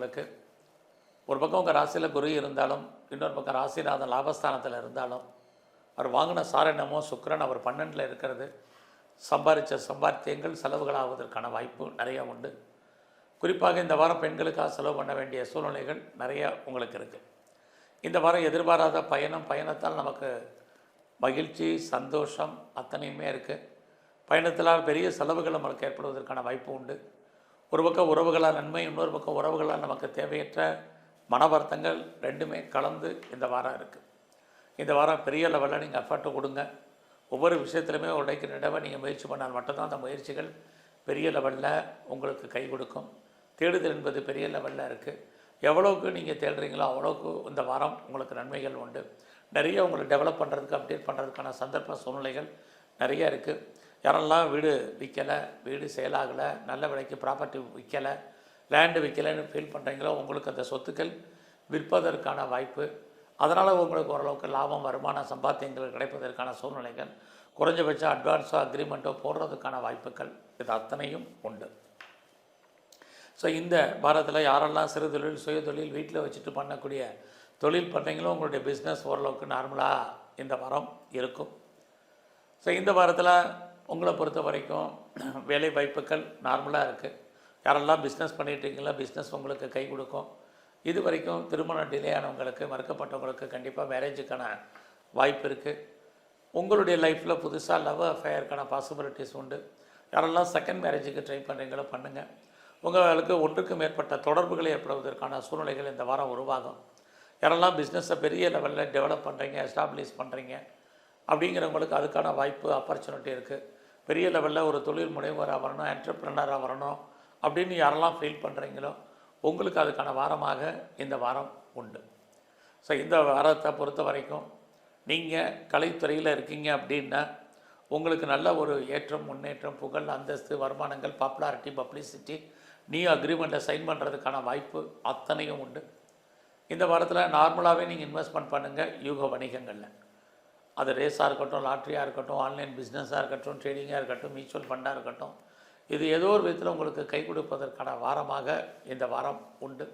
உங்களுக்கு ஒரு பக்கம் உங்கள் ராசியில் குரு இருந்தாலும், இன்னொரு பக்கம் ராசிநாதன் லாபஸ்தானத்தில் இருந்தாலும், அவர் வாங்கின சாரணமோ சுக்கிரன் அவர் 12ல் இருக்கிறது சம்பாதித்த சம்பாத்தியங்கள் செலவுகளாவதற்கான வாய்ப்பு நிறையா உண்டு. குறிப்பாக இந்த வாரம் பெண்களுக்காக செலவு பண்ண வேண்டிய சூழ்நிலைகள் நிறையா உங்களுக்கு இருக்குது. இந்த வாரம் எதிர்பாராத பயணத்தால் நமக்கு மகிழ்ச்சி சந்தோஷம் அத்தனையுமே இருக்குது. பயணத்தினால் பெரிய செலவுகள் நமக்கு ஏற்படுவதற்கான வாய்ப்பு உண்டு. ஒரு பக்கம் உறவுகளால் நன்மை, இன்னொரு பக்கம் உறவுகளால் நமக்கு தேவையற்ற மன வருத்தங்கள் ரெண்டுமே கலந்து இந்த வாரம் இருக்குது. இந்த வாரம் பெரிய லெவலில் நீங்கள் எஃபர்ட்டு கொடுங்க. ஒவ்வொரு விஷயத்துலையுமே உடைக்கிற தடவை நீங்கள் முயற்சி பண்ணால் மட்டும்தான் அந்த முயற்சிகள் பெரிய லெவலில் உங்களுக்கு கை கொடுக்கும். தேடுதல் என்பது பெரிய லெவலில் இருக்குது. எவ்வளோக்கு நீங்கள் தேடுறீங்களோ அவ்வளோக்கு இந்த வாரம் உங்களுக்கு நன்மைகள் உண்டு. நிறைய உங்களை டெவலப் பண்ணுறதுக்கு அப்டேட் பண்ணுறதுக்கான சந்தர்ப்ப சூழ்நிலைகள் நிறைய இருக்குது. யாரெல்லாம் வீடு விற்கலை, வீடு சேலாகலை, நல்ல விலைக்கு ப்ராப்பர்ட்டி விற்கலை, லேண்டு விற்கலைன்னு ஃபீல் பண்ணுறீங்களோ உங்களுக்கு அந்த சொத்துக்கள் விற்பதற்கான வாய்ப்பு, அதனால் உங்களுக்கு ஓரளவுக்கு லாபம் வருமான சம்பாத்தியங்கள் கிடைப்பதற்கான சூழ்நிலைகள், குறைஞ்சபட்சம் அட்வான்ஸோ அக்ரிமெண்ட்டோ போடுறதுக்கான வாய்ப்புகள் இது அத்தனையும் உண்டு. ஸோ இந்த வாரத்தில் யாரெல்லாம் சிறு தொழில் சுய தொழில் வீட்டில் வச்சுட்டு பண்ணக்கூடிய தொழில் பண்ணுறீங்களோ உங்களுடைய பிஸ்னஸ் ஓரளவுக்கு நார்மலாக இந்த வாரம் இருக்கும். ஸோ இந்த வாரத்தில் உங்களை பொறுத்த வரைக்கும் வேலை வாய்ப்புகள் நார்மலாக இருக்குது. யாரெல்லாம் பிஸ்னஸ் பண்ணிகிட்ருக்கீங்களோ பிஸ்னஸ் உங்களுக்கு கை கொடுக்கும். இது வரைக்கும் திருமணம் டிலே ஆனவங்களுக்கு, மறுக்கப்பட்டவங்களுக்கு கண்டிப்பாக மேரேஜுக்கான வாய்ப்பு இருக்குது. உங்களுடைய லைஃப்பில் புதுசாக லவ் அஃபேருக்கான பாசிபிலிட்டிஸ் உண்டு. யாரெல்லாம் செகண்ட் மேரேஜுக்கு ட்ரை பண்ணுறீங்களோ பண்ணுங்கள். உங்களுக்கு ஒன்றுக்கு மேற்பட்ட தொடர்புகள் ஏற்படுவதற்கான சூழ்நிலைகள் இந்த வாரம் உருவாகும். யாரெல்லாம் பிஸ்னஸை பெரிய லெவலில் டெவலப் பண்ணுறீங்க, எஸ்டாப்ளிஷ் பண்ணுறீங்க அப்படிங்கிறவங்களுக்கு அதுக்கான வாய்ப்பு ஆப்பர்ச்சுனிட்டி இருக்குது. பெரிய லெவலில் ஒரு தொழில் முனைவராக வரணும், என்டர்ப்ரனராக வரணும் அப்படின்னு யாரெல்லாம் ஃபீல் பண்ணுறீங்களோ உங்களுக்கு அதுக்கான வாரமாக இந்த வாரம் உண்டு. ஸோ இந்த வாரத்தை பொறுத்த வரைக்கும் நீங்கள் கலைத்துறையில் இருக்கீங்க அப்படின்னா உங்களுக்கு நல்ல ஒரு ஏற்றம், முன்னேற்றம், புகழ், அந்தஸ்து, வருமானங்கள், பாப்புலாரிட்டி, பப்ளிசிட்டி, நியூ அக்ரிமெண்ட்டை சைன் பண்ணுறதுக்கான வாய்ப்பு அத்தனையும் உண்டு. இந்த வாரத்தில் நார்மலாகவே நீங்கள் இன்வெஸ்ட்மெண்ட் பண்ணுங்கள். யூக வணிகங்களில் அது ரேஸாக இருக்கட்டும், லாட்ரியாக இருக்கட்டும், ஆன்லைன் பிஸ்னஸாக இருக்கட்டும், ட்ரேடிங்காக இருக்கட்டும், மியூச்சுவல் ஃபண்டாக இருக்கட்டும், இது ஏதோ ஒரு விதத்தில் உங்களுக்கு கை கொடுப்பதற்கான வாரமாக இந்த வாரம் உண்டு.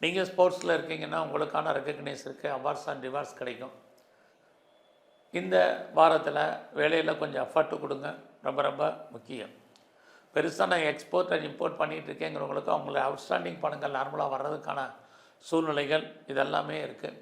நீங்கள் ஸ்போர்ட்ஸில் இருக்கீங்கன்னா உங்களுக்கான ரெக்கக்னைஸ் இருக்குது, அவார்ட்ஸ் அண்ட் ரிவார்ட்ஸ் கிடைக்கும். இந்த வாரத்தில் வேலையில் கொஞ்சம் எஃபர்ட்டு கொடுங்க, ரொம்ப ரொம்ப முக்கியம். பெருசாக நான் எக்ஸ்போர்ட் அண்ட் இம்போர்ட் பண்ணிகிட்டு இருக்கேங்கிறவங்களுக்கு அவங்கள அவுட்ஸ்டாண்டிங் பணங்கள் நார்மலாக வர்றதுக்கான சூழ்நிலைகள் இதெல்லாமே இருக்குது.